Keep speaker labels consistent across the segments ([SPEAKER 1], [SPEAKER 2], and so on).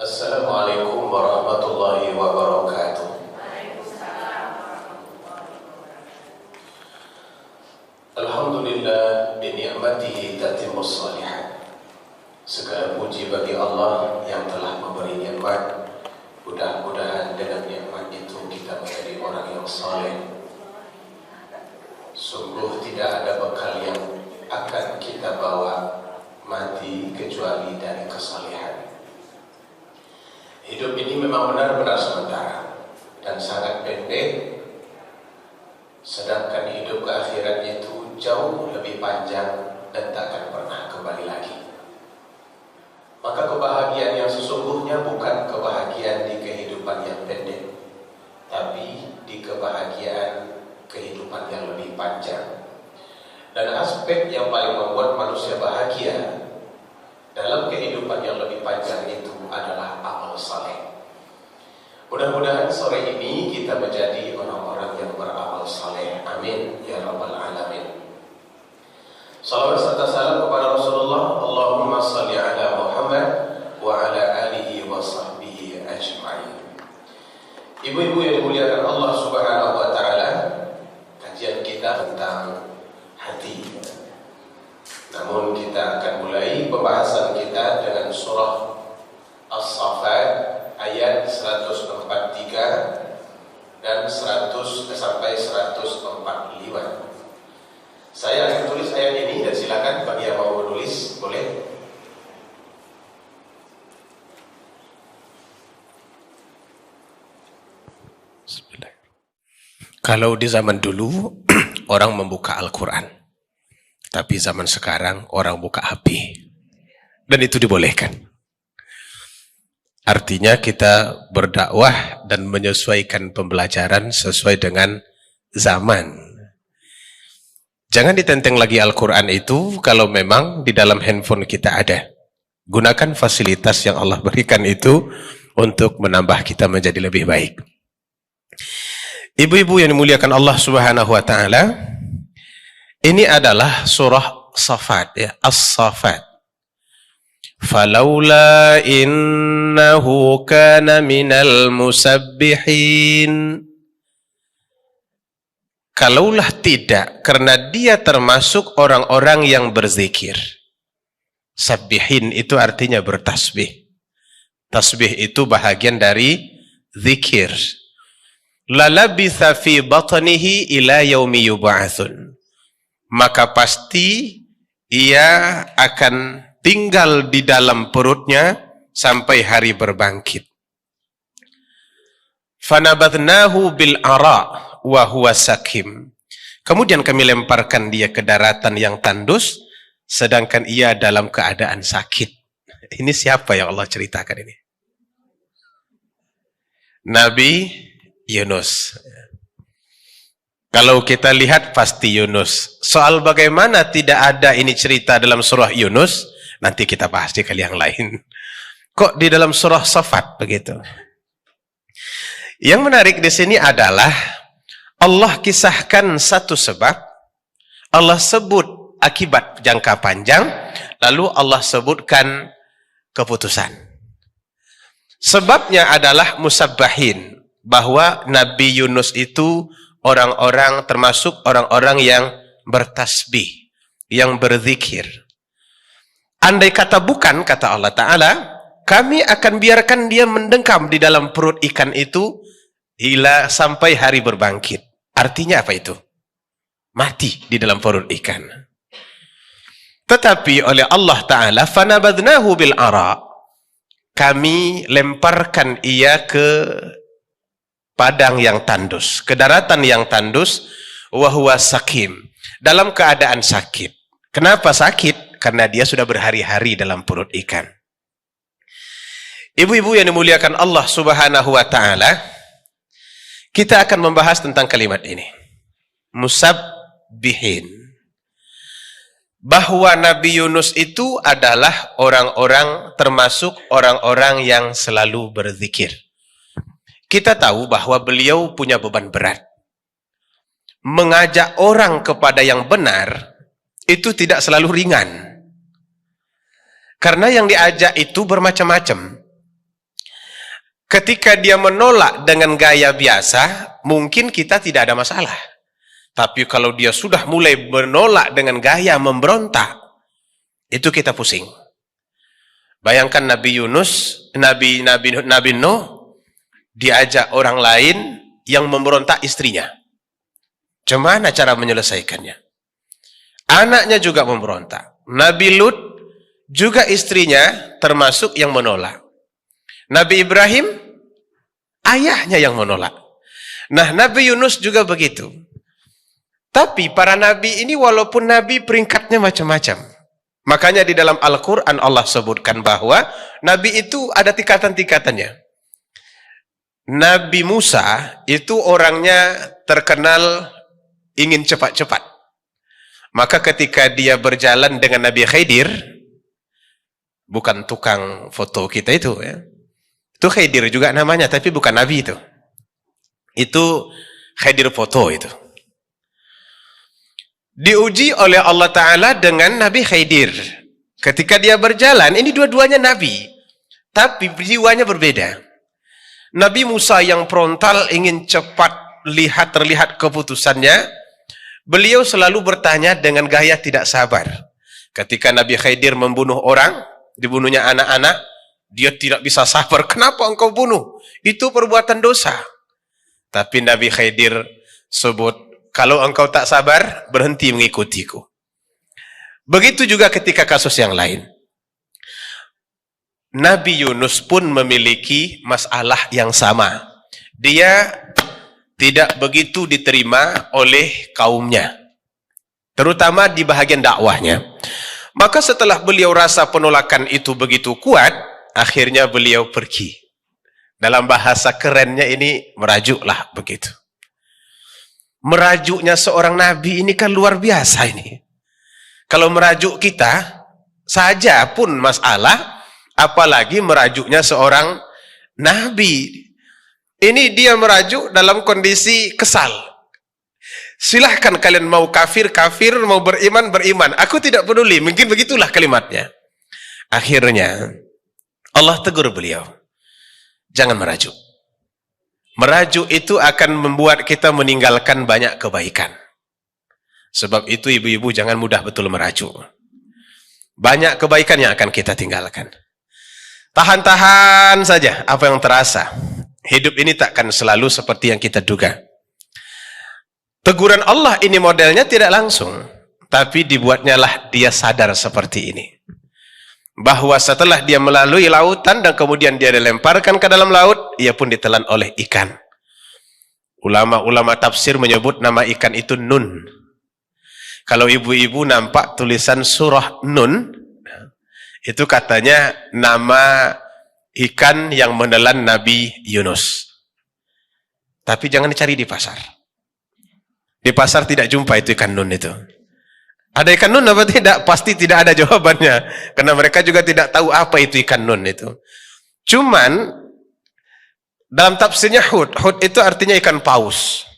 [SPEAKER 1] Assalamualaikum warahmatullahi wabarakatuh. Alhamdulillah binikmatihi tatimmus shalihat. Segala puji bagi Allah yang telah memberi nikmat. Mudah-mudahan dengan nikmat itu kita menjadi orang yang saleh. Sungguh tidak ada bekal yang akan kita bawa mati kecuali dari kesalehan. Hidup ini memang benar-benar sementara dan sangat pendek, sedangkan hidup ke akhirat itu jauh lebih panjang dan tak akan pernah kembali lagi. Maka kebahagiaan yang sesungguhnya bukan kebahagiaan di kehidupan yang pendek, tapi di kebahagiaan kehidupan yang lebih panjang. Dan aspek yang paling membuat manusia bahagia dalam kehidupan yang lebih panjang itu adalah amal saleh. Mudah-mudahan sore ini kita menjadi orang-orang yang beramal saleh. Amin ya rabbal alamin. Salawat serta salam kepada Rasulullah. Allahumma salli ala Muhammad wa ala alihi wa sahbihi ajma'in. Ibu-ibu yang dimuliakan Allah Subhanahu wa taala, kajian kita tentang hati. Namun kita akan mulai pembahasan kita dengan surah As-Saffat ayat 143 dan 100 sampai 145. Saya akan tulis ayat ini dan silakan bagi yang mau menulis boleh. Kalau di zaman dulu orang membuka Al-Quran, tapi zaman sekarang orang buka HP, dan itu dibolehkan. Artinya kita berdakwah dan menyesuaikan pembelajaran sesuai dengan zaman. Jangan ditenteng lagi Al-Quran itu kalau memang di dalam handphone kita ada. Gunakan fasilitas yang Allah berikan itu untuk menambah kita menjadi lebih baik. Ibu-ibu yang dimuliakan Allah Subhanahu wa taala, ini adalah surah Saffat ya, As-Saffat. Falaula innahu kana minal musabbihin. Kalaulah tidak, karena dia termasuk orang-orang yang berzikir. Sabbihin itu artinya bertasbih. Tasbih itu bahagian dari zikir. Lalabitha fi batnihi ila yaumi yub'atsun. Maka pasti ia akan tinggal di dalam perutnya sampai hari berbangkit. Fanabadnahu bil ara wa huwa sakim. Kemudian kami lemparkan dia ke daratan yang tandus, sedangkan ia dalam keadaan sakit. Ini siapa yang Allah ceritakan ini? Nabi Yunus. Kalau kita lihat pasti Yunus. Soal bagaimana tidak ada ini cerita dalam surah Yunus, nanti kita bahas di kali yang lain. Kok di dalam surah Saffat begitu? Yang menarik di sini adalah Allah kisahkan satu sebab, Allah sebut akibat jangka panjang, lalu Allah sebutkan keputusan. Sebabnya adalah musabbahin, bahwa Nabi Yunus itu orang-orang termasuk orang-orang yang bertasbih, yang berzikir. Andai kata bukan, kata Allah Ta'ala, kami akan biarkan dia mendengkam di dalam perut ikan itu hingga sampai hari berbangkit. Artinya apa itu? Mati di dalam perut ikan. Tetapi oleh Allah Ta'ala, fanabadnahu bil ara, kami lemparkan ia ke padang yang tandus, ke daratan yang tandus, wa huwa sakim, dalam keadaan sakit. Kenapa sakit? Karena dia sudah berhari-hari dalam perut ikan. Ibu-ibu yang dimuliakan Allah Subhanahu wa taala, kita akan membahas tentang kalimat ini. Musabbihin. Bahwa Nabi Yunus itu adalah orang-orang, termasuk orang-orang yang selalu berzikir. Kita tahu bahwa beliau punya beban berat. Mengajak orang kepada yang benar itu tidak selalu ringan. Karena yang diajak itu bermacam-macam. Ketika dia menolak dengan gaya biasa, mungkin kita tidak ada masalah. Tapi kalau dia sudah mulai menolak dengan gaya memberontak, itu kita pusing. Bayangkan Nabi Yunus, Nabi Nuh, diajak orang lain yang memberontak istrinya. Gimana cara menyelesaikannya? Anaknya juga memberontak. Nabi Lut juga istrinya termasuk yang menolak. Nabi Ibrahim, ayahnya yang menolak. Nah, Nabi Yunus juga begitu. Tapi para nabi ini walaupun nabi peringkatnya macam-macam. Makanya di dalam Al-Quran Allah sebutkan bahwa nabi itu ada tingkatan-tingkatannya. Nabi Musa itu orangnya terkenal ingin cepat-cepat. Maka ketika dia berjalan dengan Nabi Khidir, bukan tukang foto kita itu ya. Itu Khidir juga namanya, tapi bukan Nabi itu. Itu Khidir foto itu. Diuji oleh Allah Ta'ala dengan Nabi Khidir. Ketika dia berjalan, ini dua-duanya Nabi. Tapi jiwanya berbeda. Nabi Musa yang frontal ingin cepat terlihat keputusannya. Beliau selalu bertanya dengan gaya tidak sabar. Ketika Nabi Khidir membunuh orang, dibunuhnya anak-anak, dia tidak bisa sabar. Kenapa engkau bunuh? Itu perbuatan dosa. Tapi Nabi Khidir sebut, kalau engkau tak sabar, berhenti mengikutiku. Begitu juga ketika kasus yang lain. Nabi Yunus pun memiliki masalah yang sama. Dia tidak begitu diterima oleh kaumnya, terutama di bahagian dakwahnya. Maka setelah beliau rasa penolakan itu begitu kuat, akhirnya beliau pergi. Dalam bahasa kerennya ini, merajuklah begitu. Merajuknya seorang nabi ini kan luar biasa ini. Kalau merajuk kita saja pun masalah, apalagi merajuknya seorang nabi. Ini dia merajuk dalam kondisi kesal. Silahkan kalian mau kafir, mau beriman, beriman. Aku tidak peduli, mungkin begitulah kalimatnya. Akhirnya Allah tegur beliau, jangan merajuk. Merajuk itu akan membuat kita meninggalkan banyak kebaikan. Sebab itu ibu-ibu jangan mudah betul merajuk. Banyak kebaikan yang akan kita tinggalkan. Tahan-tahan saja apa yang terasa. Hidup ini takkan selalu seperti yang kita duga. Teguran Allah ini modelnya tidak langsung, tapi dibuatnya lah dia sadar seperti ini. Bahwa setelah dia melalui lautan dan kemudian dia dilemparkan ke dalam laut, ia pun ditelan oleh ikan. Ulama-ulama tafsir menyebut nama ikan itu Nun. Kalau ibu-ibu nampak tulisan surah Nun, itu katanya nama ikan yang menelan Nabi Yunus. Tapi jangan dicari di pasar. Di pasar tidak jumpa itu ikan nun itu. Ada ikan nun apa tidak? Pasti tidak ada jawabannya. Karena mereka juga tidak tahu apa itu ikan nun itu. Cuman, dalam tafsirnya hud. Hud itu artinya ikan paus.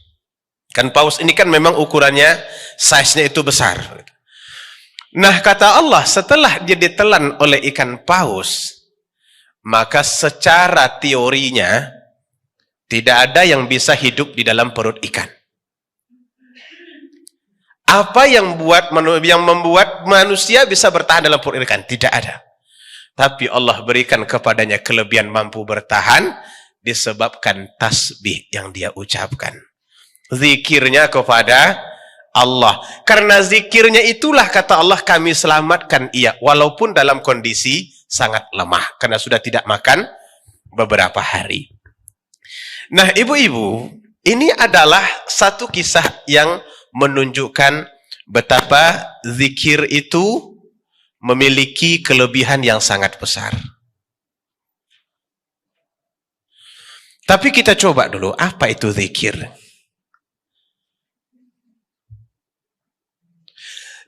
[SPEAKER 1] Ikan paus ini kan memang ukurannya, size-nya itu besar. Nah, kata Allah, setelah dia ditelan oleh ikan paus, maka secara teorinya tidak ada yang bisa hidup di dalam perut ikan. Apa yang membuat manusia bisa bertahan dalam perut ikan? Tidak ada. Tapi Allah berikan kepadanya kelebihan mampu bertahan disebabkan tasbih yang dia ucapkan. Zikirnya kepada Allah. Karena zikirnya itulah kata Allah kami selamatkan ia walaupun dalam kondisi sangat lemah karena sudah tidak makan beberapa hari. Nah, ibu-ibu, ini adalah satu kisah yang menunjukkan betapa zikir itu memiliki kelebihan yang sangat besar. Tapi kita coba dulu, apa itu zikir?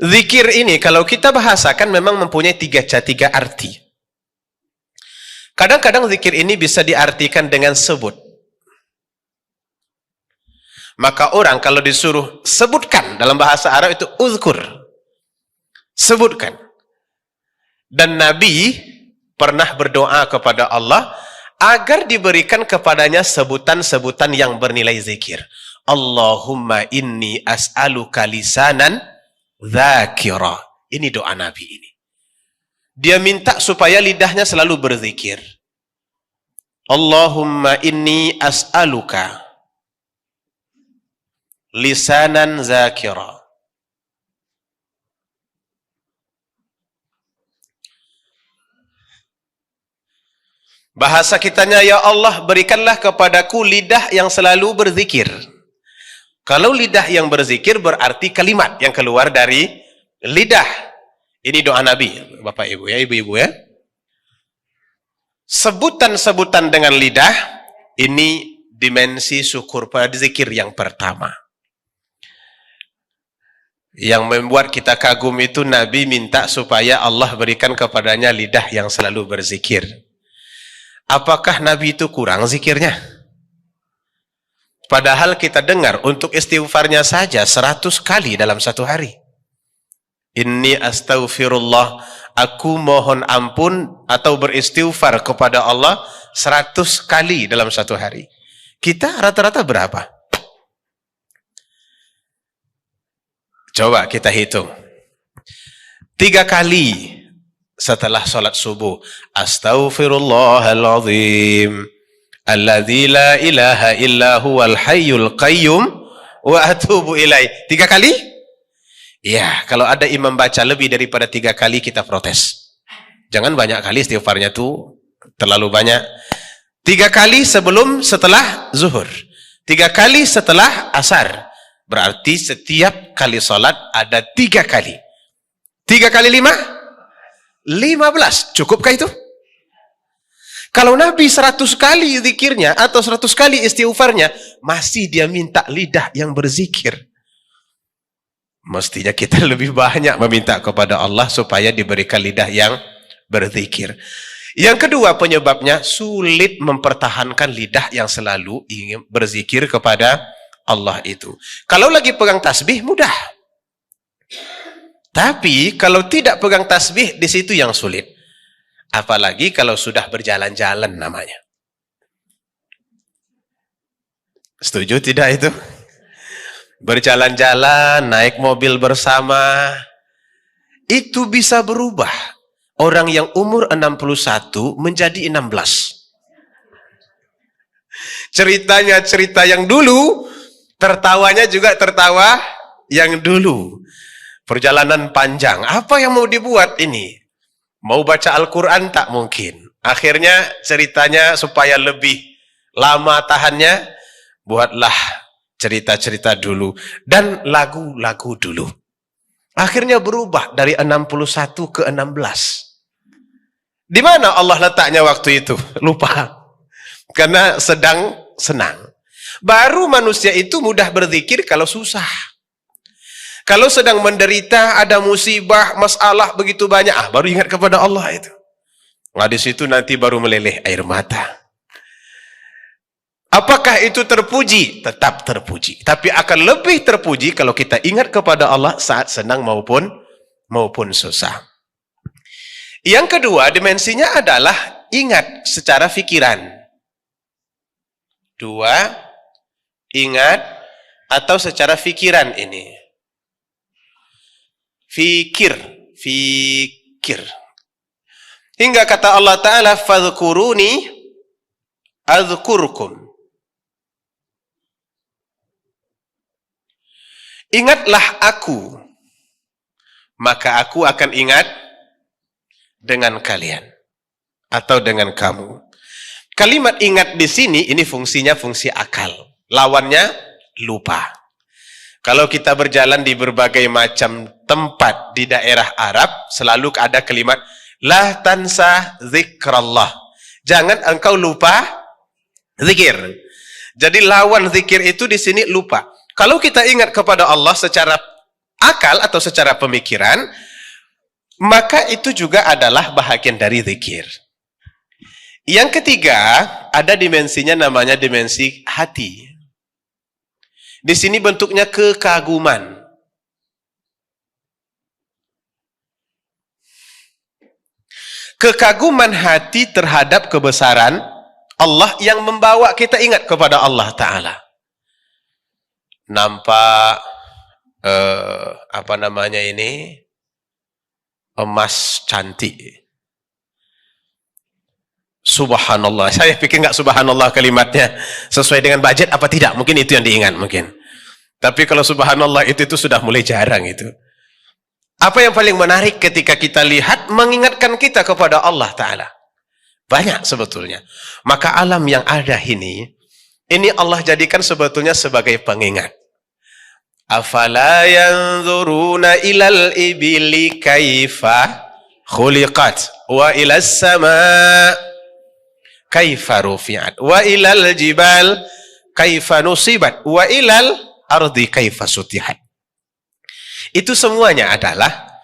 [SPEAKER 1] Zikir ini kalau kita bahasakan memang mempunyai tiga arti. Kadang-kadang zikir ini bisa diartikan dengan sebut. Maka orang kalau disuruh sebutkan dalam bahasa Arab itu uzkur. Sebutkan. Dan Nabi pernah berdoa kepada Allah agar diberikan kepadanya sebutan-sebutan yang bernilai zikir. Allahumma inni as'aluka lisanan dzakira. Ini doa Nabi ini. Dia minta supaya lidahnya selalu berzikir. Allahumma inni as'aluka lisanan dzakira. Bahasa kitanya, ya Allah, berikanlah kepadaku lidah yang selalu berzikir. Kalau lidah yang berzikir berarti kalimat yang keluar dari lidah. Ini doa Nabi, Bapak Ibu ya, Ibu-ibu ya. Sebutan-sebutan dengan lidah, ini dimensi syukur pada zikir yang pertama. Yang membuat kita kagum itu Nabi minta supaya Allah berikan kepadanya lidah yang selalu berzikir. Apakah Nabi itu kurang zikirnya? Padahal kita dengar untuk istighfarnya saja 100 kali dalam satu hari. Inni astaghfirullah, aku mohon ampun atau beristighfar kepada Allah 100 kali dalam satu hari. Kita rata-rata berapa? Coba kita hitung. 3 kali setelah sholat subuh. Astaghfirullahaladzim alladzi la ilaha illa huwal hayyul qayyum wa atubu ilaih. 3 kali? Ya, kalau ada imam baca lebih daripada 3 kali kita protes. Jangan banyak kali istighfarnya tuh, terlalu banyak. 3 kali sebelum setelah zuhur. 3 kali setelah asar. Berarti setiap kali sholat ada 3 kali. 3 kali 5? 15. Cukupkah itu? Kalau Nabi 100 kali zikirnya atau 100 kali istighfarnya, masih dia minta lidah yang berzikir. Mestinya kita lebih banyak meminta kepada Allah supaya diberikan lidah yang berzikir. Yang kedua penyebabnya, sulit mempertahankan lidah yang selalu ingin berzikir kepada Allah itu. Kalau lagi pegang tasbih mudah. Tapi kalau tidak pegang tasbih, di situ yang sulit. Apalagi kalau sudah berjalan-jalan namanya. Setuju tidak itu? Berjalan-jalan, naik mobil bersama, itu bisa berubah. Orang yang umur 61 menjadi 16. Ceritanya cerita yang dulu, tertawanya juga tertawa yang dulu. Perjalanan panjang, apa yang mau dibuat ini? Mau baca Al-Quran tak mungkin. Akhirnya ceritanya supaya lebih lama tahannya, buatlah cerita-cerita dulu dan lagu-lagu dulu. Akhirnya berubah dari 61 ke 16. Di mana Allah letaknya waktu itu? Lupa. Karena sedang senang. Baru manusia itu mudah berzikir kalau susah. Kalau sedang menderita, ada musibah, masalah begitu banyak, baru ingat kepada Allah itu. Nah, di situ nanti baru meleleh air mata. Apakah itu terpuji? Tetap terpuji. Tapi akan lebih terpuji kalau kita ingat kepada Allah saat senang maupun susah. Yang kedua, dimensinya adalah ingat secara fikiran. 2, ingat atau secara fikiran ini. Fikir. Hingga kata Allah Ta'ala, fadhkuruni adzkurkum. Ingatlah aku, maka aku akan ingat dengan kalian atau dengan kamu. Kalimat ingat di sini ini fungsinya fungsi akal. Lawannya lupa. Kalau kita berjalan di berbagai macam tempat di daerah Arab, selalu ada kalimat la tansa zikrallah. Jangan engkau lupa zikir. Jadi lawan zikir itu di sini lupa. Kalau kita ingat kepada Allah secara akal atau secara pemikiran, maka itu juga adalah bahagian dari zikir. Yang ketiga, ada dimensinya namanya dimensi hati. Di sini bentuknya kekaguman. Kekaguman hati terhadap kebesaran Allah yang membawa kita ingat kepada Allah Ta'ala. Nampak apa namanya ini, emas cantik, subhanallah. Saya pikir nggak subhanallah kalimatnya sesuai dengan budget apa tidak, mungkin itu yang diingat mungkin. Tapi kalau subhanallah itu sudah mulai jarang itu. Apa yang paling menarik ketika kita lihat mengingatkan kita kepada Allah Ta'ala? Banyak sebetulnya. Maka alam yang ada ini Allah jadikan sebetulnya sebagai pengingat. Afala yanzuruna ilal ibili kaifa khuliqat wa ilas sama kaifa rufi'at wa ilal jibal kaifa nusibat wa ilal ardi kaifa sutihat. Itu semuanya adalah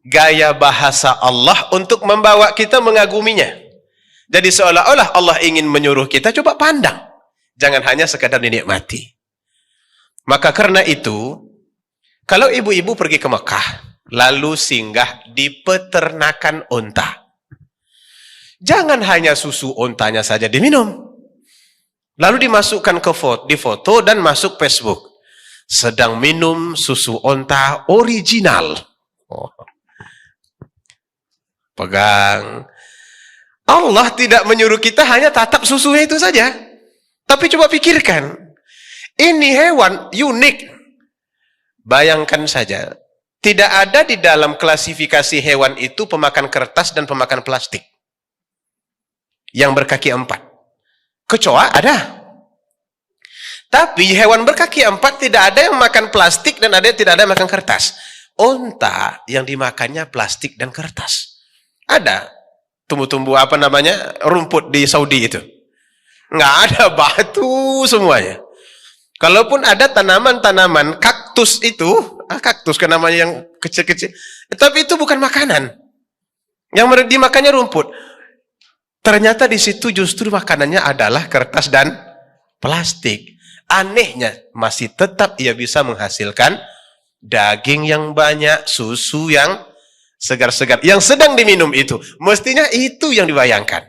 [SPEAKER 1] gaya bahasa Allah untuk membawa kita mengaguminya. Jadi seolah-olah Allah ingin menyuruh kita coba pandang, jangan hanya sekadar dinikmati. Maka karena itu, kalau ibu-ibu pergi ke Mekah lalu singgah di peternakan unta, jangan hanya susu untanya saja diminum lalu dimasukkan ke foto dan masuk Facebook. Sedang minum susu onta original. Pegang. Allah tidak menyuruh kita hanya tatap susunya itu saja. Tapi coba pikirkan. Ini hewan unik. Bayangkan saja. Tidak ada di dalam klasifikasi hewan itu pemakan kertas dan pemakan plastik. Yang berkaki 4. Kecoa ada. Tapi hewan berkaki 4 tidak ada yang makan plastik dan tidak ada yang makan kertas. Unta yang dimakannya plastik dan kertas. Ada tumbuh-tumbuh apa namanya, rumput di Saudi itu. Nggak ada, batu semuanya. Kalaupun ada tanaman-tanaman kaktus itu, kaktus kan namanya yang kecil-kecil. Tapi itu bukan makanan. Yang dimakannya rumput. Ternyata di situ justru makanannya adalah kertas dan plastik. Anehnya masih tetap ia bisa menghasilkan daging yang banyak, susu yang segar-segar. Yang sedang diminum itu, mestinya itu yang dibayangkan.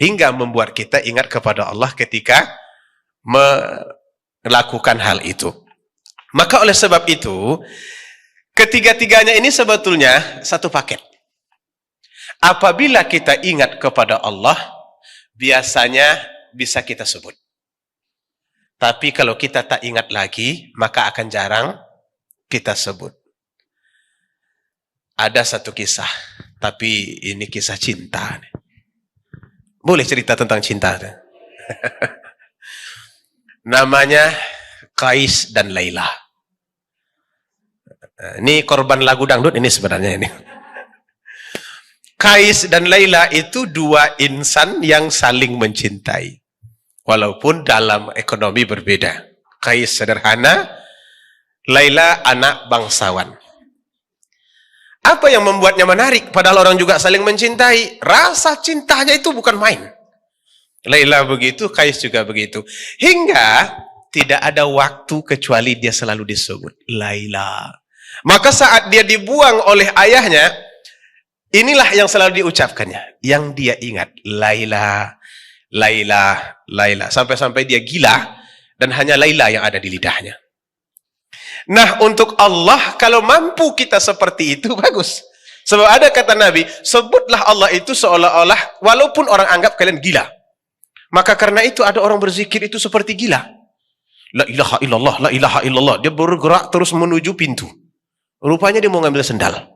[SPEAKER 1] Hingga membuat kita ingat kepada Allah ketika melakukan hal itu. Maka oleh sebab itu, ketiga-tiganya ini sebetulnya satu paket. Apabila kita ingat kepada Allah, biasanya bisa kita sebut. Tapi kalau kita tak ingat lagi, maka akan jarang kita sebut. Ada satu kisah, tapi ini kisah cinta. Boleh cerita tentang cinta? Namanya Qais dan Laila. Ini korban lagu dangdut ini sebenarnya ini. Qais dan Laila itu dua insan yang saling mencintai. Walaupun dalam ekonomi berbeda. Qais sederhana, Laila anak bangsawan. Apa yang membuatnya menarik? Padahal orang juga saling mencintai. Rasa cintanya itu bukan main. Laila begitu, Qais juga begitu. Hingga tidak ada waktu kecuali dia selalu disebut Laila. Maka saat dia dibuang oleh ayahnya, inilah yang selalu diucapkannya. Yang dia ingat, Laila, Laila, Laila. Sampai-sampai dia gila dan hanya Laila yang ada di lidahnya. Nah, untuk Allah, kalau mampu kita seperti itu, bagus. Sebab ada kata Nabi, sebutlah Allah itu seolah-olah, walaupun orang anggap kalian gila. Maka karena itu ada orang berzikir itu seperti gila. La ilaha illallah, la ilaha illallah. Dia bergerak terus menuju pintu. Rupanya dia mau ngambil sendal.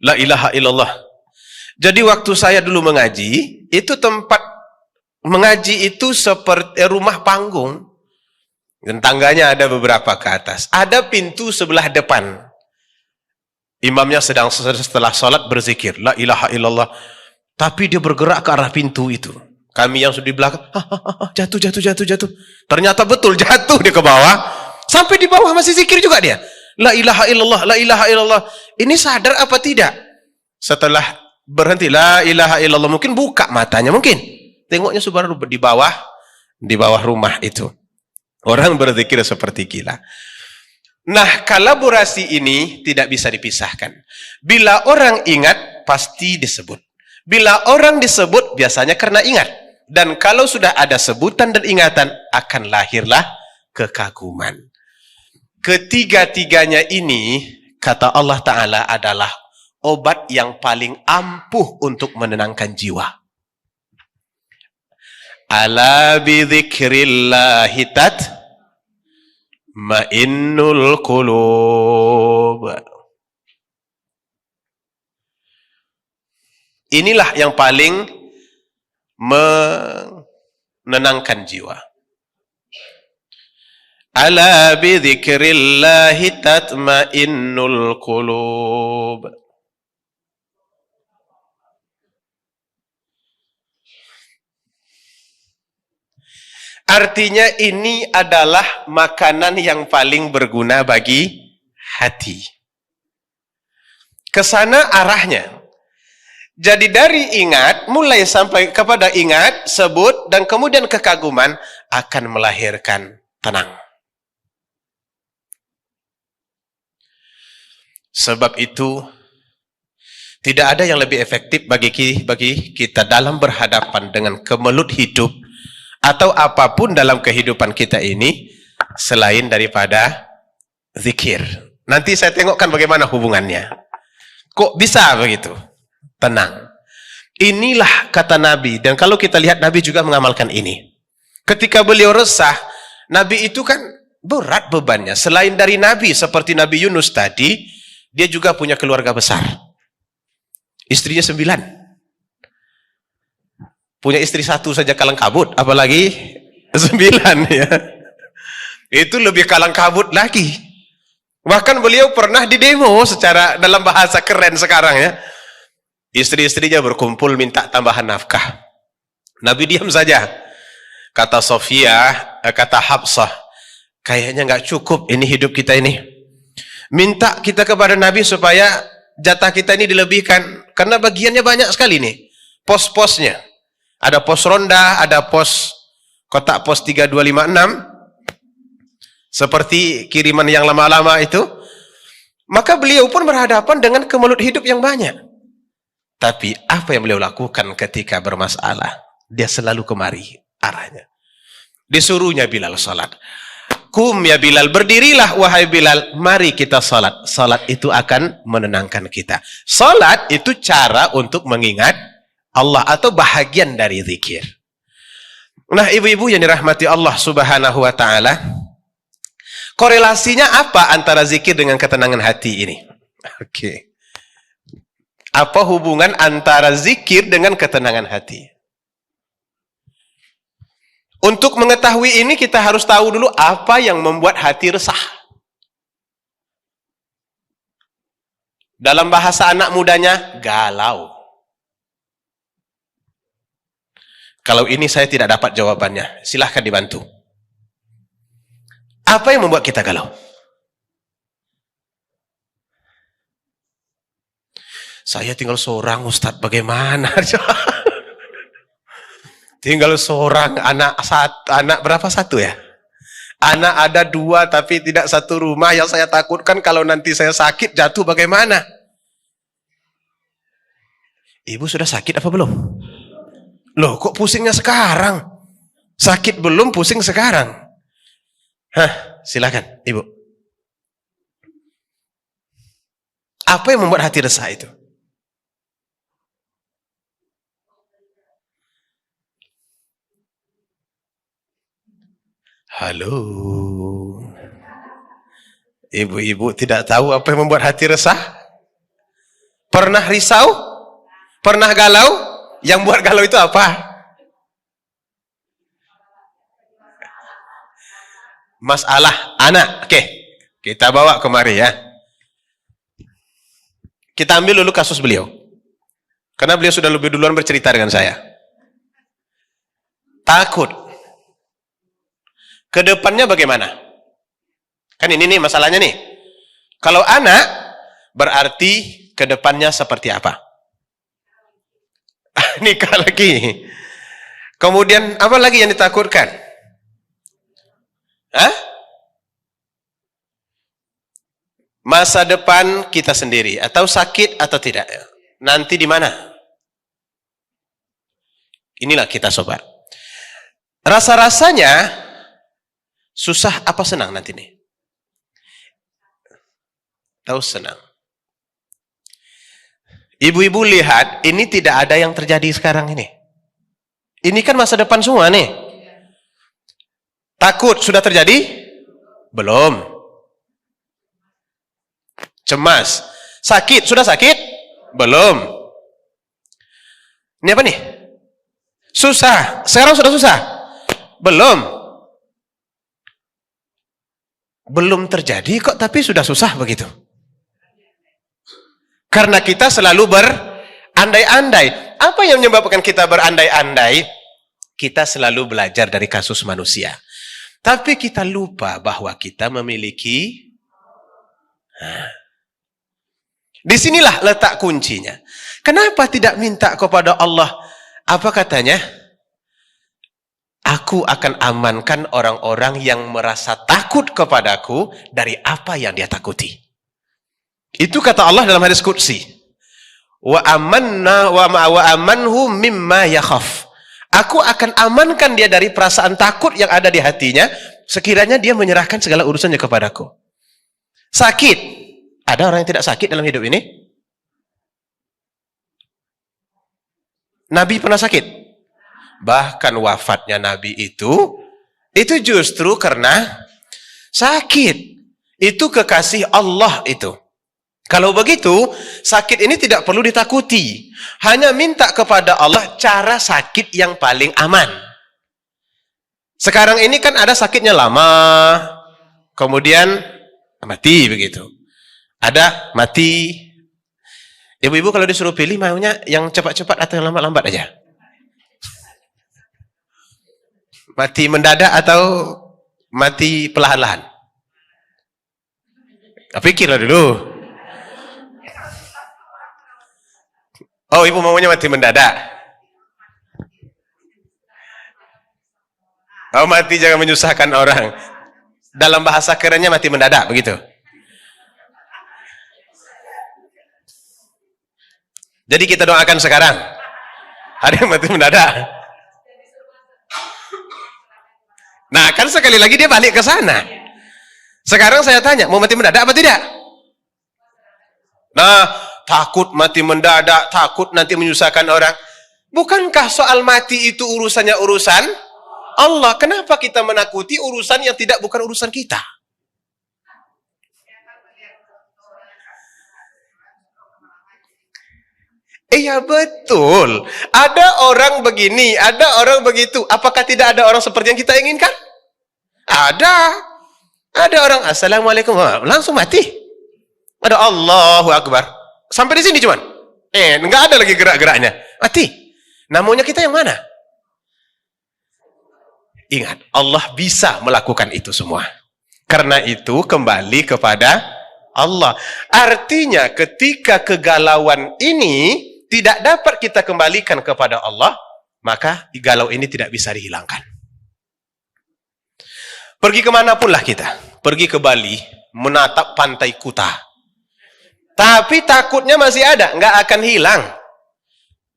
[SPEAKER 1] La ilaha illallah. Jadi waktu saya dulu mengaji, itu tempat mengaji itu seperti rumah panggung. Dan tangganya ada beberapa ke atas. Ada pintu sebelah depan. Imamnya setelah sholat berzikir. La ilaha illallah. Tapi dia bergerak ke arah pintu itu. Kami yang sudah di belakang. Jatuh. Ternyata betul jatuh dia ke bawah. Sampai di bawah masih zikir juga dia. La ilaha illallah. La ilaha illallah. Ini sadar apa tidak? Setelah berhenti. La ilaha illallah. Mungkin buka matanya. Mungkin. Tengoknya subhanallah di bawah rumah itu. Orang berzikir seperti gila. Nah, kolaborasi ini tidak bisa dipisahkan. Bila orang ingat, pasti disebut. Bila orang disebut biasanya karena ingat. Dan kalau sudah ada sebutan dan ingatan, akan lahirlah kekaguman. Ketiga-tiganya ini, kata Allah Ta'ala, adalah obat yang paling ampuh untuk menenangkan jiwa. Ala bidzikrillahi tatma'innul qulub. Inilah yang paling menenangkan jiwa. Ala bidzikrillahi tatma'innul qulub. Artinya ini adalah makanan yang paling berguna bagi hati. Kesana arahnya. Jadi dari ingat, mulai sampai kepada ingat, sebut, dan kemudian kekaguman akan melahirkan tenang. Sebab itu, tidak ada yang lebih efektif bagi kita dalam berhadapan dengan kemelut hidup atau apapun dalam kehidupan kita ini selain daripada zikir. Nanti saya tengokkan bagaimana hubungannya. Kok bisa begitu? Tenang. Inilah kata Nabi, dan kalau kita lihat Nabi juga mengamalkan ini. Ketika beliau resah, Nabi itu kan berat bebannya. Selain dari Nabi, seperti Nabi Yunus tadi, dia juga punya keluarga besar. Istrinya 9. Punya istri 1 saja kalang kabut, apalagi 9 ya. Itu lebih kalang kabut lagi. Bahkan beliau pernah didemo secara dalam bahasa keren sekarang ya. Istri-istrinya berkumpul minta tambahan nafkah. Nabi diam saja. Kata Sofia, kata Hafsah, kayaknya nggak cukup ini hidup kita ini. Minta kita kepada Nabi supaya jatah kita ini dilebihkan. Karena bagiannya banyak sekali nih. Pos-posnya. Ada pos ronda, ada pos kotak pos 3256. Seperti kiriman yang lama-lama itu. Maka beliau pun berhadapan dengan kemelut hidup yang banyak. Tapi apa yang beliau lakukan ketika bermasalah? Dia selalu kemari arahnya. Disuruhnya Bilal salat. Kum ya Bilal, berdirilah wahai Bilal, mari kita salat. Salat itu akan menenangkan kita. Salat itu cara untuk mengingat Allah atau bahagian dari zikir. Nah, ibu-ibu yang dirahmati Allah Subhanahu wa taala, korelasinya apa antara zikir dengan ketenangan hati ini? Oke. Apa hubungan antara zikir dengan ketenangan hati? Untuk mengetahui ini kita harus tahu dulu apa yang membuat hati resah. Dalam bahasa anak mudanya, galau. Kalau ini saya tidak dapat jawabannya, silahkan dibantu. Apa yang membuat kita galau? Saya tinggal seorang, Ustadz, bagaimana? Tinggal seorang, anak berapa satu ya? Anak ada 2 tapi tidak satu rumah. Yang saya takutkan kalau nanti saya sakit jatuh bagaimana? Ibu sudah sakit apa belum? Loh, kok pusingnya sekarang? Sakit belum, pusing sekarang. Hah, silakan, Ibu. Apa yang membuat hati resah itu? Halo. Ibu-ibu tidak tahu apa yang membuat hati resah? Pernah risau? Pernah galau? Yang buat galau itu apa? Masalah anak. Oke, kita bawa kemari ya. Kita ambil dulu kasus beliau. Karena beliau sudah lebih duluan bercerita dengan saya. Takut. Kedepannya bagaimana? Kan ini nih masalahnya nih. Kalau anak, berarti kedepannya seperti apa? Nikah lagi. Kemudian apa lagi yang ditakutkan? Hah? Masa depan kita sendiri, atau sakit atau tidak? Nanti di mana? Inilah kita sobat. Rasa-rasanya susah apa senang nanti nih? Tahu senang. Ibu-ibu lihat, ini tidak ada yang terjadi sekarang ini. Ini kan masa depan semua nih. Takut sudah terjadi? Belum. Cemas. Sakit, sudah sakit? Belum. Ini apa nih? Susah. Sekarang sudah susah? Belum. Belum terjadi kok, tapi sudah susah begitu. Karena kita selalu berandai-andai. Apa yang menyebabkan kita berandai-andai? Kita selalu belajar dari kasus manusia. Tapi kita lupa bahwa kita memiliki... Disinilah letak kuncinya. Kenapa tidak minta kepada Allah? Apa katanya? Aku akan amankan orang-orang yang merasa takut kepadaku dari apa yang dia takuti. Itu kata Allah dalam hadis qudsi. Wa amanhu mimma yakhaf. Aku akan amankan dia dari perasaan takut yang ada di hatinya sekiranya dia menyerahkan segala urusannya kepadaku. Sakit. Ada orang yang tidak sakit dalam hidup ini? Nabi pernah sakit? Bahkan wafatnya Nabi itu justru karena sakit. Itu kekasih Allah itu. Kalau begitu, sakit ini tidak perlu ditakuti. Hanya minta kepada Allah cara sakit yang paling aman. Sekarang ini kan ada sakitnya lama, kemudian mati begitu. Ada mati. Ibu-ibu kalau disuruh pilih maunya yang cepat-cepat atau yang lambat-lambat aja? Mati mendadak atau mati perlahan-lahan? Pikirlah dulu. Oh, ibu maunya mati mendadak. Oh, mati jangan menyusahkan orang. Dalam bahasa kerennya mati mendadak, begitu. Jadi kita doakan sekarang. Ada yang mati mendadak. Nah, kan sekali lagi dia balik ke sana. Sekarang saya tanya, mau mati mendadak apa tidak? Nah, takut mati mendadak, takut nanti menyusahkan orang. Bukankah soal mati itu urusannya urusan Allah? Kenapa kita menakuti urusan yang tidak bukan urusan kita? Iya betul. Ada orang begini, ada orang begitu. Apakah tidak ada orang seperti yang kita inginkan? Ada. Ada orang assalamualaikum, langsung mati. Ada Allahu Akbar. Sampai di sini cuman. Enggak ada lagi gerak-geraknya. Mati. Namanya kita yang mana? Ingat, Allah bisa melakukan itu semua. Karena itu kembali kepada Allah. Artinya ketika kegalauan ini tidak dapat kita kembalikan kepada Allah, maka galau ini tidak bisa dihilangkan. Pergi kemanapun lah kita. Pergi ke Bali, menatap pantai Kuta. Tapi takutnya masih ada, nggak akan hilang.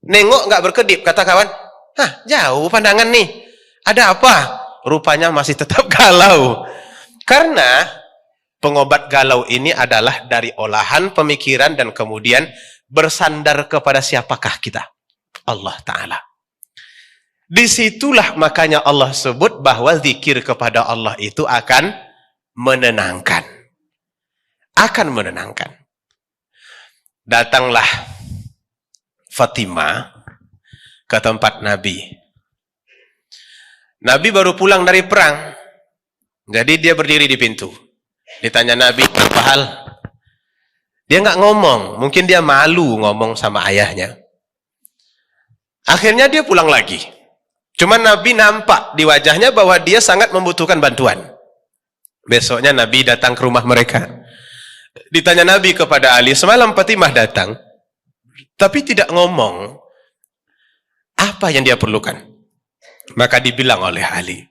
[SPEAKER 1] Nengok nggak berkedip, kata kawan. Hah, jauh pandangan nih. Ada apa? Rupanya masih tetap galau. Karena pengobat galau ini adalah dari olahan pemikiran dan kemudian bersandar kepada siapakah kita? Allah Ta'ala. Disitulah makanya Allah sebut bahwa zikir kepada Allah itu akan menenangkan. Akan menenangkan. Datanglah Fatimah ke tempat Nabi. Nabi baru pulang dari perang. Jadi dia berdiri di pintu. Ditanya Nabi, apa hal? Dia nggak ngomong. Mungkin dia malu ngomong sama ayahnya. Akhirnya dia pulang lagi. Cuma Nabi nampak di wajahnya bahwa dia sangat membutuhkan bantuan. Besoknya Nabi datang ke rumah mereka. Ditanya Nabi kepada Ali, semalam Fatimah datang, tapi tidak ngomong apa yang dia perlukan. Maka dibilang oleh Ali,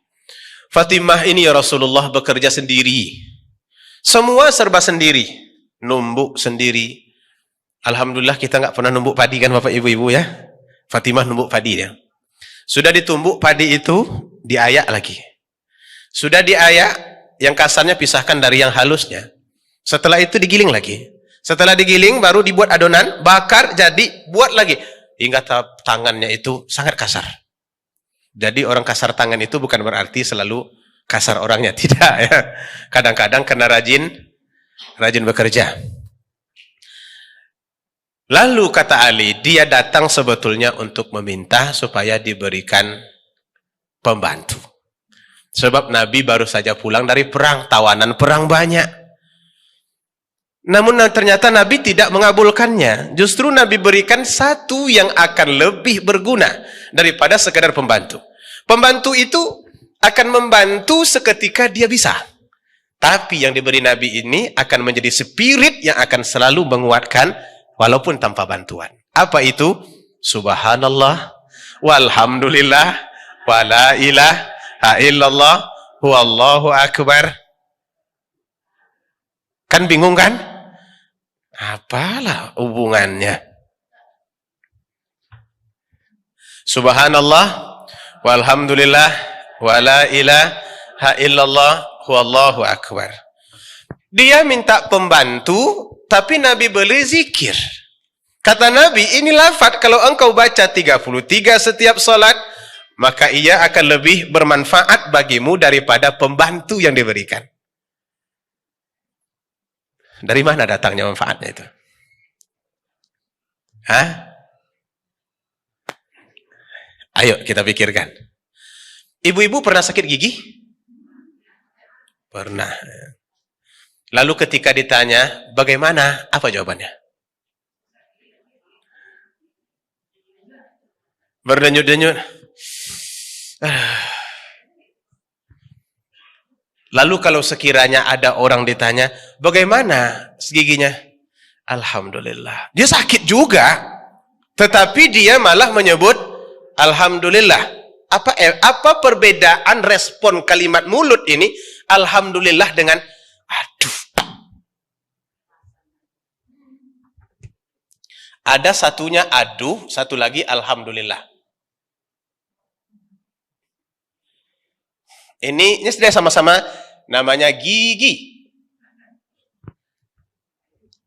[SPEAKER 1] Fatimah ini ya Rasulullah bekerja sendiri. Semua serba sendiri. Numbuk sendiri. Alhamdulillah kita nggak pernah numbuk padi kan Bapak Ibu-Ibu ya. Fatimah numbuk padi ya. Sudah ditumbuk padi itu, diayak lagi. Sudah diayak, yang kasarnya pisahkan dari yang halusnya. Setelah itu digiling lagi. Setelah digiling, baru dibuat adonan, bakar, jadi buat lagi. Hingga tangannya itu sangat kasar. Jadi orang kasar tangan itu bukan berarti selalu kasar orangnya. Tidak ya. Kadang-kadang kena rajin bekerja. Lalu kata Ali, dia datang sebetulnya untuk meminta supaya diberikan pembantu. Sebab Nabi baru saja pulang dari perang, tawanan perang banyak. Namun ternyata Nabi tidak mengabulkannya. Justru Nabi berikan satu yang akan lebih berguna daripada sekadar pembantu. Pembantu itu akan membantu seketika dia bisa. Tapi yang diberi Nabi ini akan menjadi spirit yang akan selalu menguatkan walaupun tanpa bantuan. Apa itu? Subhanallah, walhamdulillah, wala ilaha illallah, huwallahu akbar. Kan bingung kan? Apalah hubungannya? Subhanallah, walhamdulillah, wala ilaha illallah, huwallahu akbar. Dia minta pembantu, tapi Nabi beli zikir. Kata Nabi, ini lafaz kalau engkau baca 33 setiap salat, maka ia akan lebih bermanfaat bagimu daripada pembantu yang diberikan. Dari mana datangnya manfaatnya itu? Hah? Ayo kita pikirkan. Ibu-ibu pernah sakit gigi? Pernah. Lalu ketika ditanya, bagaimana? Apa jawabannya? Berdenyut-denyut. Lalu kalau sekiranya ada orang ditanya, bagaimana giginya? Alhamdulillah. Dia sakit juga, tetapi dia malah menyebut Alhamdulillah. Apa perbedaan respon kalimat mulut ini? Alhamdulillah dengan aduh. Ada satunya aduh, satu lagi Alhamdulillah. Ini sudah sama-sama namanya gigi.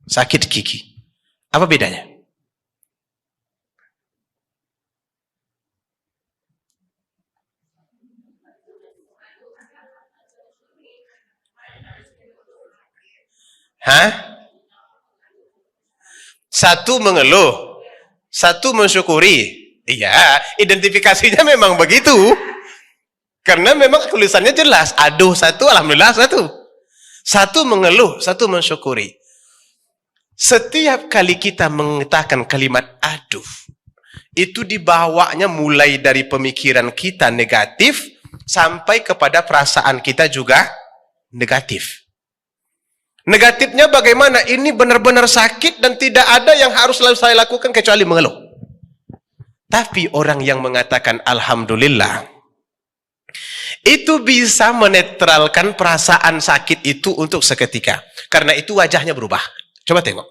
[SPEAKER 1] Sakit gigi. Apa bedanya? Hah? Satu mengeluh, satu mensyukuri. Iya, identifikasinya memang begitu. Karena memang tulisannya jelas. Aduh satu, alhamdulillah satu. Satu mengeluh, satu mensyukuri. Setiap kali kita mengatakan kalimat aduh, itu dibawanya mulai dari pemikiran kita negatif, sampai kepada perasaan kita juga negatif. Negatifnya bagaimana? Ini benar-benar sakit dan tidak ada yang harus saya lakukan kecuali mengeluh. Tapi orang yang mengatakan alhamdulillah, itu bisa menetralkan perasaan sakit itu untuk seketika. Karena itu wajahnya berubah. Coba tengok.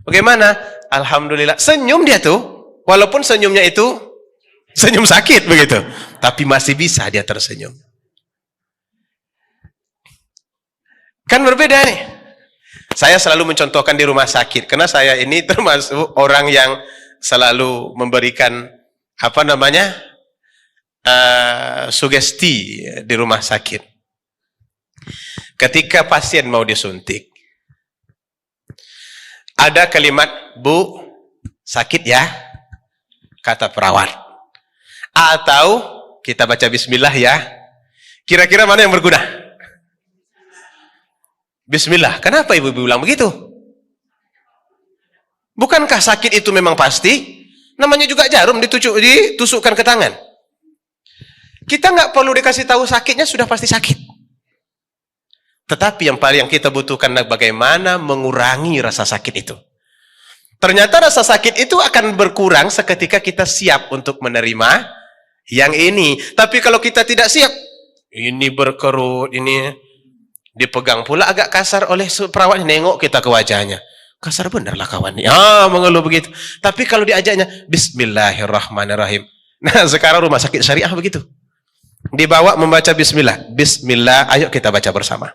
[SPEAKER 1] Bagaimana? Alhamdulillah. Senyum dia tuh. Walaupun senyumnya itu senyum sakit begitu. Tapi masih bisa dia tersenyum. Kan berbeda nih. Saya selalu mencontohkan di rumah sakit. Karena saya ini termasuk orang yang selalu memberikan sugesti di rumah sakit. Ketika pasien mau disuntik, ada kalimat, Bu, sakit ya? Kata perawat. Atau kita baca bismillah ya. Kira-kira mana yang berguna? Bismillah. Kenapa ibu bilang begitu? Bukankah sakit itu memang pasti? Namanya juga jarum ditusukkan ke tangan. Kita nggak perlu dikasih tahu sakitnya, sudah pasti sakit. Tetapi yang paling kita butuhkan adalah bagaimana mengurangi rasa sakit itu. Ternyata rasa sakit itu akan berkurang seketika kita siap untuk menerima yang ini. Tapi kalau kita tidak siap, ini berkerut, ini dipegang pula agak kasar oleh perawat, nengok kita ke wajahnya. Kasar bener lah kawan. Mengeluh begitu. Tapi kalau diajaknya, Bismillahirrahmanirrahim.
[SPEAKER 2] Nah, sekarang rumah sakit syariah begitu. Dibawa membaca bismillah. Bismillah, ayo kita baca bersama.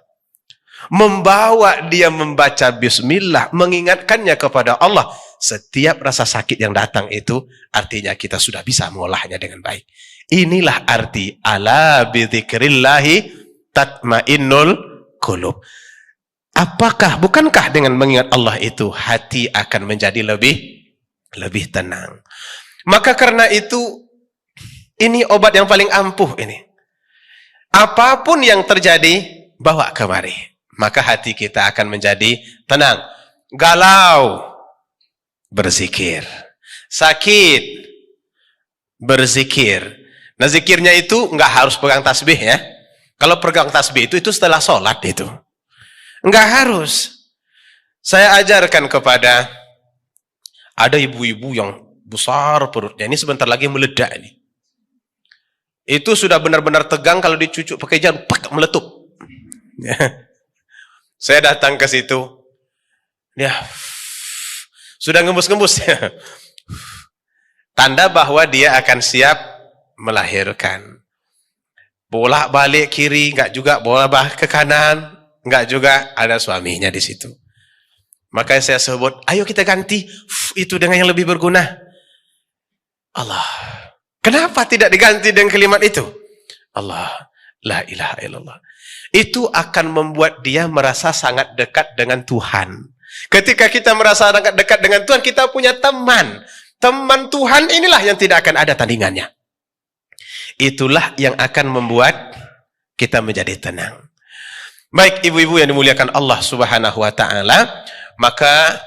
[SPEAKER 2] Membawa dia membaca bismillah, mengingatkannya kepada Allah. Setiap rasa sakit yang datang itu artinya kita sudah bisa mengolahnya dengan baik. Inilah arti ala bidzikrillahi tatmainnul qulub. Bukankah dengan mengingat Allah itu hati akan menjadi lebih tenang? Maka karena itu ini obat yang paling ampuh ini. Apapun yang terjadi, bawa kemari. Maka hati kita akan menjadi tenang. Galau, berzikir. Sakit, berzikir. Nah, zikirnya itu nggak harus pegang tasbih ya. Kalau pegang tasbih itu setelah sholat itu. Nggak harus. Saya ajarkan kepada ada ibu-ibu yang besar perutnya. Ini sebentar lagi meledak ini. Itu sudah benar-benar tegang, kalau dicucuk pakai jarum, pak, meletup. Saya datang ke situ, ya, sudah ngembus-ngembus. Tanda bahwa dia akan siap melahirkan. Bolak-balik kiri, enggak juga, bolak-balik ke kanan, enggak juga, ada suaminya di situ. Makanya saya sebut, ayo kita ganti itu dengan yang lebih berguna. Allah. Kenapa tidak diganti dengan kalimat itu? Allah, la ilaha illallah. Itu akan membuat dia merasa sangat dekat dengan Tuhan. Ketika kita merasa sangat dekat dengan Tuhan, kita punya teman. Teman Tuhan inilah yang tidak akan ada tandingannya. Itulah yang akan membuat kita menjadi tenang. Baik ibu-ibu yang dimuliakan Allah Subhanahu wa ta'ala, maka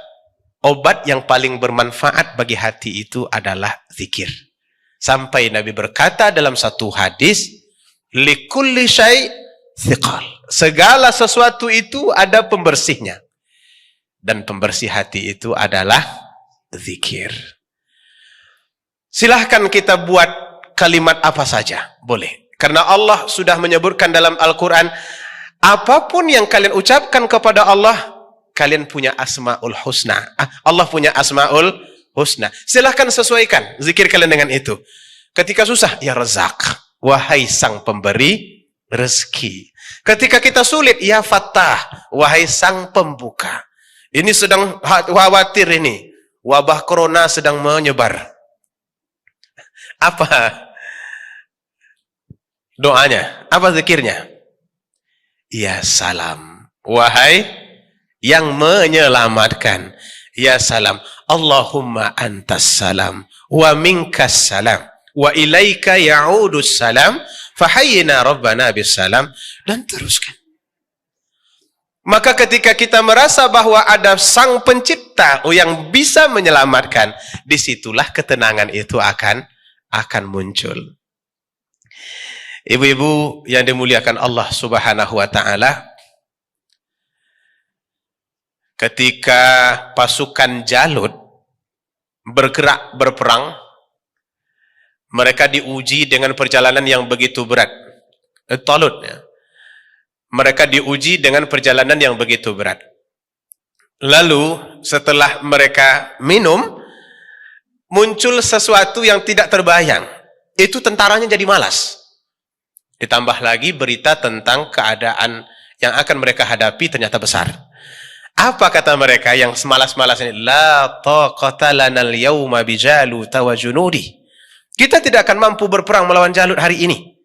[SPEAKER 2] obat yang paling bermanfaat bagi hati itu adalah zikir. Sampai Nabi berkata dalam satu hadis, likulli syai' thiqal. Segala sesuatu itu ada pembersihnya. Dan pembersih hati itu adalah zikir. Silahkan kita buat kalimat apa saja, boleh. Karena Allah sudah menyebutkan dalam Al-Quran, apapun yang kalian ucapkan kepada Allah, kalian punya asma'ul husna. Allah punya asma'ul husna. Silahkan sesuaikan zikir kalian dengan itu. Ketika susah, ya Razak, wahai sang pemberi rezeki. Ketika kita sulit, ya Fattah, wahai sang pembuka. Ini sedang khawatir ini, wabah corona sedang menyebar. Apa doanya? Apa zikirnya? Ya Salam, wahai yang menyelamatkan. Ya Salam, Allahumma antas salam wa minkas salam wa ilaika ya'udus salam fahayyina rabbana bis salam, dan teruskan. Maka ketika kita merasa bahwa ada sang pencipta yang bisa menyelamatkan, disitulah ketenangan itu akan muncul. Ibu-ibu yang dimuliakan Allah Subhanahu wa ta'ala, ketika pasukan Jalut bergerak berperang, mereka diuji dengan perjalanan yang begitu berat. Talut ya. Mereka diuji dengan perjalanan yang begitu berat. Lalu setelah mereka minum, muncul sesuatu yang tidak terbayang. Itu tentaranya jadi malas. Ditambah lagi berita tentang keadaan yang akan mereka hadapi ternyata besar. Apa kata mereka yang semalas-malas ini? La taqata lana al-yawma bi Jalut wa junudi. Kita tidak akan mampu berperang melawan Jalut hari ini.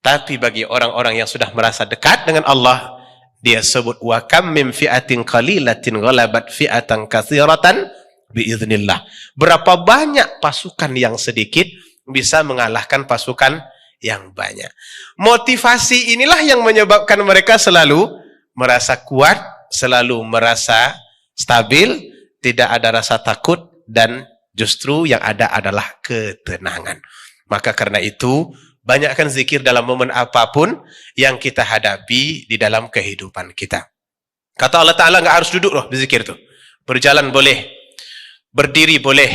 [SPEAKER 2] Tapi bagi orang-orang yang sudah merasa dekat dengan Allah, dia sebut wa kam min fi'atin qalilatin ghalabat fi'atan katsiratan biiznillah. Berapa banyak pasukan yang sedikit bisa mengalahkan pasukan yang banyak. Motivasi inilah yang menyebabkan mereka selalu merasa kuat, selalu merasa stabil, tidak ada rasa takut, dan justru yang ada adalah ketenangan. Maka karena itu, banyakkan zikir dalam momen apapun yang kita hadapi di dalam kehidupan kita. Kata Allah Ta'ala, nggak harus duduk loh berzikir tuh. Berjalan boleh, berdiri boleh,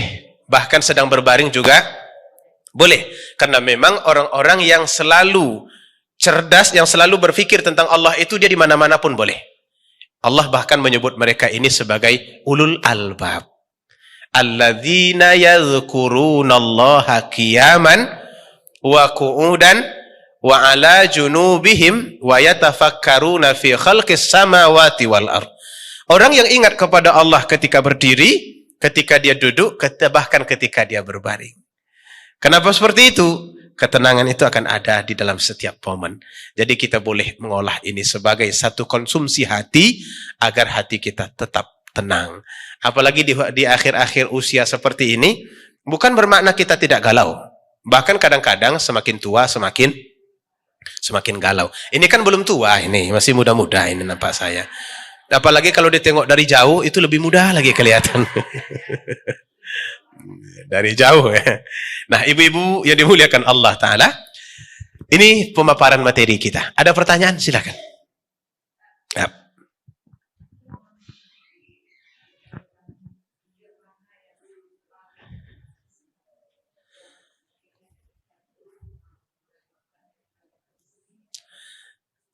[SPEAKER 2] bahkan sedang berbaring juga boleh. Karena memang orang-orang yang selalu cerdas, yang selalu berpikir tentang Allah itu, dia di mana-mana pun boleh. Allah bahkan menyebut mereka ini sebagai ulul albab. Alladzina yadhkurunallaha qiyaman wa qu'udan wa ala junubihim wa yatafakkaruna fi khalqis samawati wal ard. Orang yang ingat kepada Allah ketika berdiri, ketika dia duduk, bahkan ketika dia berbaring. Kenapa seperti itu? Ketenangan itu akan ada di dalam setiap momen. Jadi kita boleh mengolah ini sebagai satu konsumsi hati agar hati kita tetap tenang. Apalagi di akhir-akhir usia seperti ini, bukan bermakna kita tidak galau. Bahkan kadang-kadang semakin tua semakin galau. Ini kan belum tua, ini masih muda-muda ini nampak saya. Apalagi kalau ditengok dari jauh itu lebih mudah lagi kelihatan. Dari jauh ya. Nah, ibu-ibu yang dimuliakan Allah Ta'ala, ini pemaparan materi kita. Ada pertanyaan? Silakan. Ya.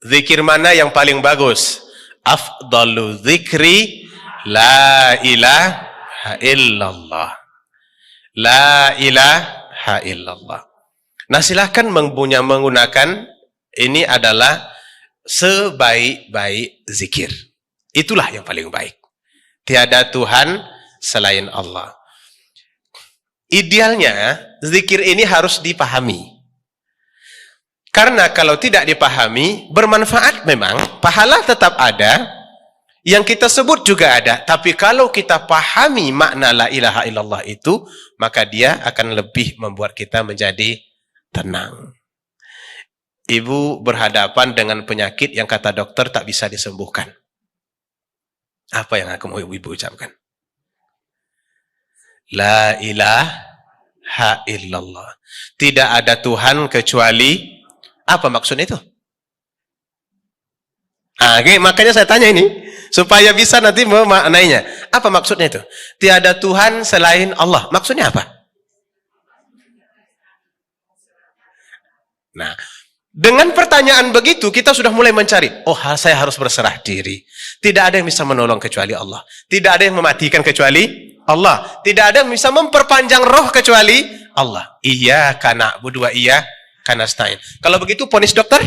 [SPEAKER 2] Zikir mana yang paling bagus? Afdalu zikri la ilaha illallah. La ilaha illallah. Nah, silakan menggunakan ini adalah sebaik-baik zikir. Itulah yang paling baik. Tiada Tuhan selain Allah. Idealnya zikir ini harus dipahami. Karena kalau tidak dipahami, bermanfaat memang, pahala tetap ada, yang kita sebut juga ada. Tapi kalau kita pahami makna la ilaha illallah itu, maka dia akan lebih membuat kita menjadi tenang. Ibu berhadapan dengan penyakit yang kata dokter tak bisa disembuhkan. Apa yang aku mau ibu ucapkan? La ilaha illallah. Tidak ada Tuhan kecuali. Apa maksudnya itu? Makanya saya tanya ini supaya bisa nanti memaknainya. Apa maksudnya itu? Tiada Tuhan selain Allah. Maksudnya apa? Nah, dengan pertanyaan begitu kita sudah mulai mencari. Oh, saya harus berserah diri. Tidak ada yang bisa menolong kecuali Allah. Tidak ada yang mematikan kecuali Allah. Tidak ada yang bisa memperpanjang roh kecuali Allah. Iyyaka na'budu wa iyyaka nasta'in. Kalau begitu ponis dokter?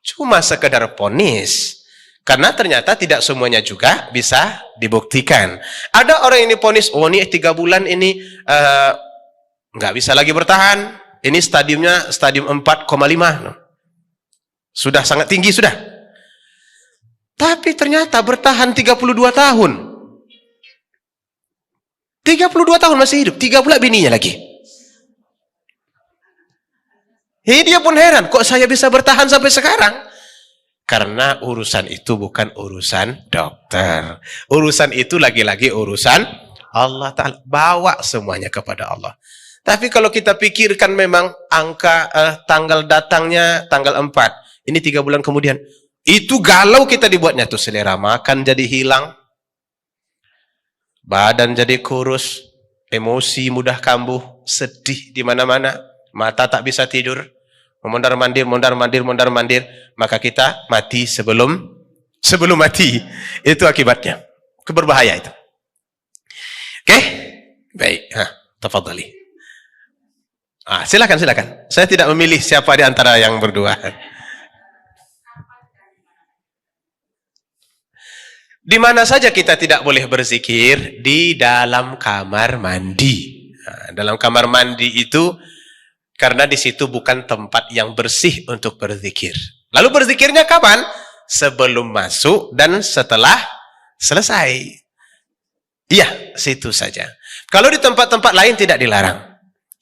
[SPEAKER 2] Cuma sekedar ponis. Karena ternyata tidak semuanya juga bisa dibuktikan. Ada orang yang diponis, oh ini 3 bulan ini nggak bisa lagi bertahan. Ini stadiumnya stadium 4,5. Sudah sangat tinggi sudah. Tapi ternyata bertahan 32 tahun. 32 tahun masih hidup. 3 pula bininya lagi. Dia pun heran, kok saya bisa bertahan sampai sekarang? Karena urusan itu bukan urusan dokter. Urusan itu lagi-lagi urusan Allah Ta'ala. Bawa semuanya kepada Allah. Tapi kalau kita pikirkan memang angka tanggal datangnya tanggal 4. Ini 3 bulan kemudian. Itu galau kita dibuatnya tuh. Selera makan jadi hilang. Badan jadi kurus. Emosi mudah kambuh. Sedih di mana-mana. Mata tak bisa tidur. Mondar-mandir, maka kita mati sebelum mati. Itu akibatnya. Berbahaya itu. Oke? Baik. Tafadhali. Silakan. Saya tidak memilih siapa di antara yang berdua. Di mana saja kita tidak boleh berzikir? Di dalam kamar mandi. Dalam kamar mandi itu karena di situ bukan tempat yang bersih untuk berzikir. Lalu berzikirnya kapan? Sebelum masuk dan setelah selesai. Iya, situ saja. Kalau di tempat-tempat lain tidak dilarang.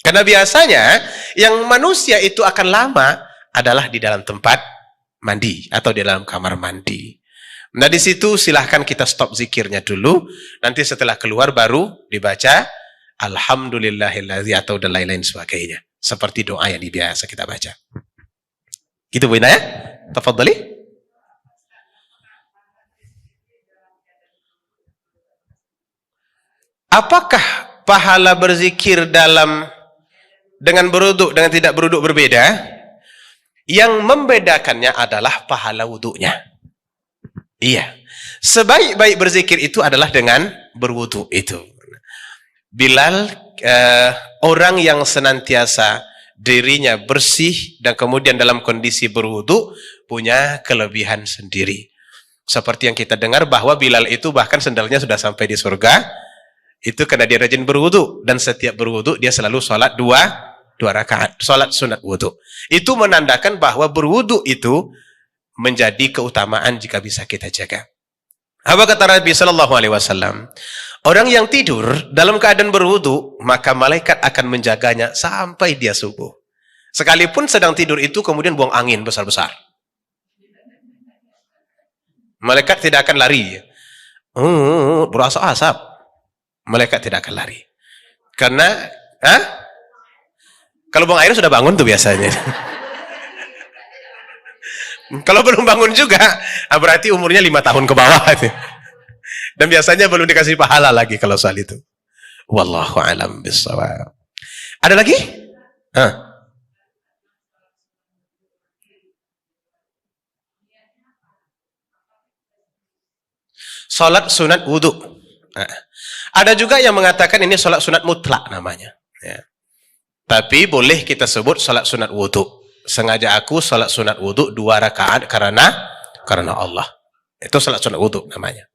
[SPEAKER 2] Karena biasanya yang manusia itu akan lama adalah di dalam tempat mandi atau di dalam kamar mandi. Nah, di situ silahkan kita stop zikirnya dulu. Nanti setelah keluar baru dibaca Alhamdulillahilladzi atau dan lain-lain sebagainya. Seperti doa yang biasa kita baca. Gitu Bu Indah ya? Tafadhali. Apakah pahala berzikir dengan beruduk dengan tidak beruduk berbeda? Yang membedakannya adalah pahala wuduknya. Iya. Sebaik-baik berzikir itu adalah dengan berwudu itu. Bilal orang yang senantiasa dirinya bersih dan kemudian dalam kondisi berwudu punya kelebihan sendiri. Seperti yang kita dengar bahwa Bilal itu bahkan sendalnya sudah sampai di surga. Itu karena dia rajin berwudu dan setiap berwudu dia selalu sholat dua rakaat, sholat sunat wudu. Itu menandakan bahwa berwudu itu menjadi keutamaan jika bisa kita jaga. Apa kata Nabi Sallallahu Alaihi Wasallam? Orang yang tidur dalam keadaan berwudu, maka malaikat akan menjaganya sampai dia subuh. Sekalipun sedang tidur itu kemudian buang angin besar-besar, malaikat tidak akan lari. Berasap-asap, malaikat tidak akan lari. Karena, kalau buang air sudah bangun tuh biasanya. Kalau belum bangun juga, berarti umurnya 5 tahun ke bawah. Dan biasanya belum dikasih pahala lagi kalau soal itu. Wallahu a'lam bishawab. Ada lagi? Salat sunat wudu. Ada juga yang mengatakan ini salat sunat mutlak namanya. Ya. Tapi boleh kita sebut salat sunat wudu. Sengaja aku salat sunat wudu 2 rakaat karena Allah. Itu salat sunat wudu namanya.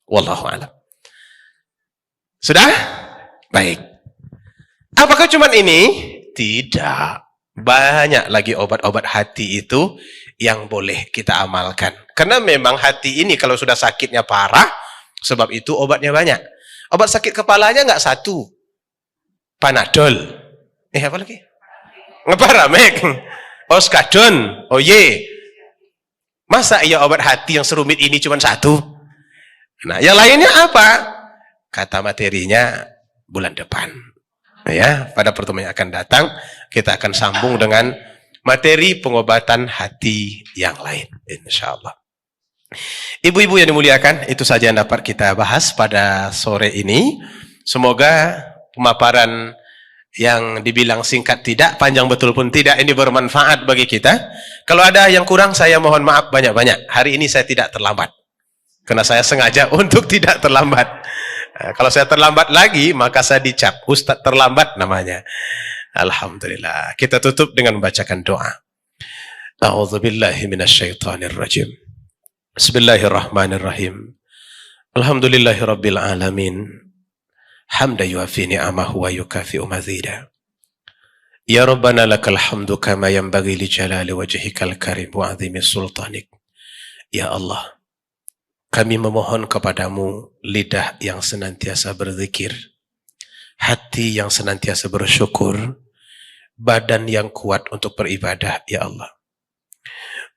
[SPEAKER 2] Wallahu a'lam. Sudah? Baik. Apakah cuma ini? Tidak. Banyak lagi obat-obat hati itu yang boleh kita amalkan. Karena memang hati ini kalau sudah sakitnya parah, sebab itu obatnya banyak. Obat sakit kepalanya nggak satu. Panadol. Apa lagi? Ngeparamek. Oskadon. Oh ye. Masa iya obat hati yang serumit ini cuma satu? Nah, yang lainnya apa? Kata materinya bulan depan. Ya, pada pertemuan yang akan datang kita akan sambung dengan materi pengobatan hati yang lain, insyaallah. Ibu-ibu yang dimuliakan, itu saja yang dapat kita bahas pada sore ini. Semoga pemaparan yang dibilang singkat tidak, panjang betul pun tidak, ini bermanfaat bagi kita. Kalau ada yang kurang, saya mohon maaf banyak-banyak. Hari ini saya tidak terlambat. Karena saya sengaja untuk tidak terlambat. Kalau saya terlambat lagi, maka saya dicap Ustaz terlambat namanya. Alhamdulillah. Kita tutup dengan membacakan doa. A'udzubillahi minasyaitonirrajim. Bismillahirrahmanirrahim. Alhamdulillahi rabbil alamin. Hamda yuafi ni'amahu wa yukafi'u mazida. Ya Rabbana lakal hamdu kama yanbaghi li jalali wajhikal karim wa 'azimi sultanik. Ya Allah, kami memohon kepadamu lidah yang senantiasa berzikir, hati yang senantiasa bersyukur, badan yang kuat untuk beribadah, ya Allah.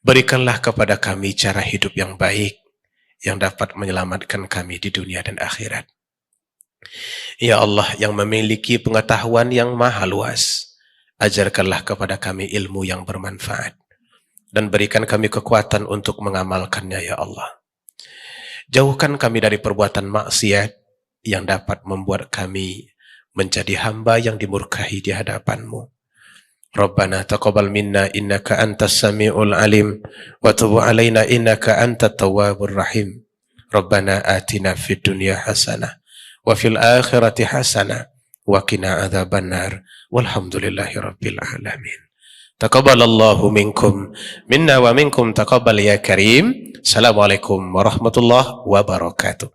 [SPEAKER 2] Berikanlah kepada kami cara hidup yang baik, yang dapat menyelamatkan kami di dunia dan akhirat. Ya Allah yang memiliki pengetahuan yang maha luas, ajarkanlah kepada kami ilmu yang bermanfaat, dan berikan kami kekuatan untuk mengamalkannya, ya Allah. Jauhkan kami dari perbuatan maksiat yang dapat membuat kami menjadi hamba yang dimurkahi di hadapan-Mu. Rabbana taqabbal minna innaka antas samiul alim wa tub alaina innaka antat tawwabur rahim. Rabbana atina fid dunya hasanah wa fil akhirati hasanah wa qina adzabannar. Walhamdulillahi rabbil alamin. Taqabbalallahu minkum minna wa minkum taqabbal ya karim. Assalamualaikum warahmatullahi wabarakatuh.